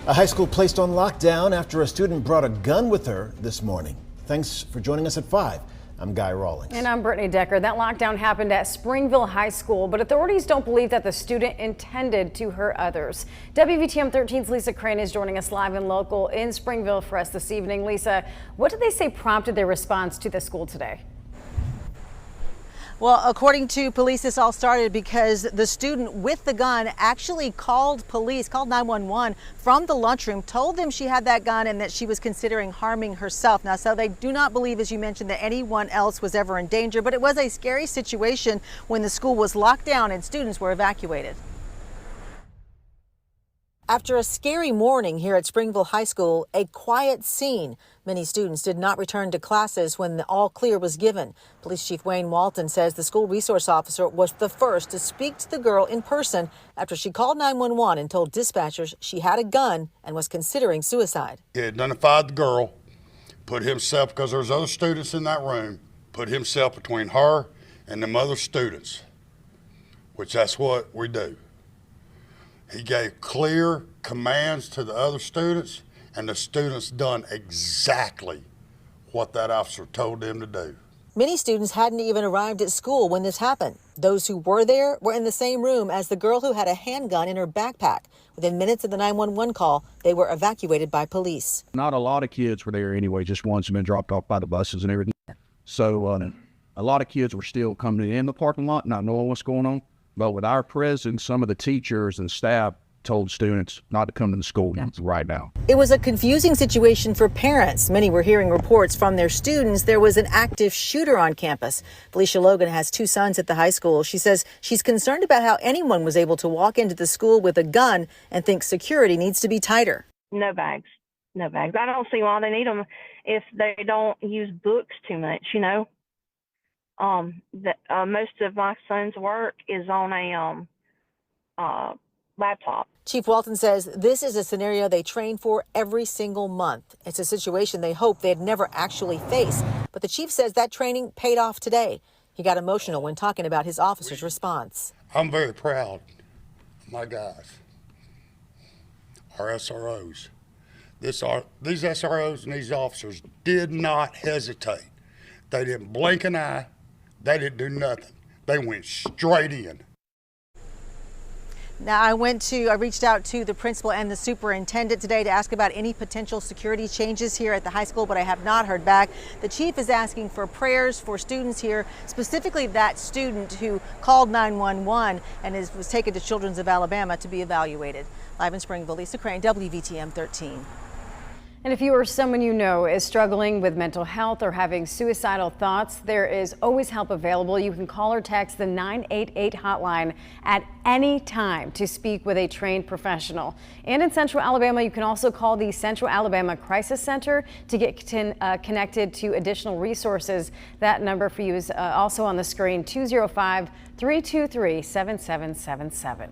A high school placed on lockdown after a student brought a gun with her this morning. Thanks for joining us at 5. I'm Guy Rawlings. And I'm Brittany Decker. That lockdown happened at Springville High School, but authorities don't believe that the student intended to hurt others. WVTM 13's Lisa Crane is joining us live and local in Springville for us this evening. Lisa, what did they say prompted their response to the school today? Well, according to police, this all started because the student with the gun actually called police, called 911 from the lunchroom, told them she had that gun and that she was considering harming herself. Now, so they do not believe, as you mentioned, that anyone else was ever in danger, but it was a scary situation when the school was locked down and students were evacuated. After a scary morning here at Springville High School, a quiet scene. Many students did not return to classes when the all clear was given. Police Chief Wayne Walton says the school resource officer was the first to speak to the girl in person after she called 911 and told dispatchers she had a gun and was considering suicide. He identified the girl, put himself, because there's other students in that room, put himself between her and them other students, which that's what we do. He gave clear commands to the other students, and the students done exactly what that officer told them to do. Many students hadn't even arrived at school when this happened. Those who were there were in the same room as the girl who had a handgun in her backpack. Within minutes of the 911 call, they were evacuated by police. Not a lot of kids were there anyway, just ones had been dropped off by the buses and everything. So a lot of kids were still coming in the parking lot, not knowing what's going on. But with our presence, some of the teachers and staff told students not to come to the school right now. It was a confusing situation for parents. Many were hearing reports from their students there was an active shooter on campus. Felicia Logan has 2 sons at the high school. She says she's concerned about how anyone was able to walk into the school with a gun and thinks security needs to be tighter. No bags. No bags. I don't see why they need them if they don't use books too much, you know. Most of my son's work is on a laptop. Chief Walton says this is a scenario they train for every single month. It's a situation they hope they'd never actually face. But the chief says that training paid off today. He got emotional when talking about his officer's response. I'm very proud of my guys, our SROs. These SROs and these officers did not hesitate. They didn't blink an eye. They didn't do nothing. They went straight in. Now, I reached out to the principal and the superintendent today to ask about any potential security changes here at the high school, but I have not heard back. The chief is asking for prayers for students here, specifically that student who called 911 and was taken to Children's of Alabama to be evaluated. Live in Springville, Lisa Crane, WVTM 13. And if you or someone you know is struggling with mental health or having suicidal thoughts, there is always help available. You can call or text the 988 hotline at any time to speak with a trained professional. And in Central Alabama, you can also call the Central Alabama Crisis Center to get connected to additional resources. That number for you is also on the screen, 205-323-7777.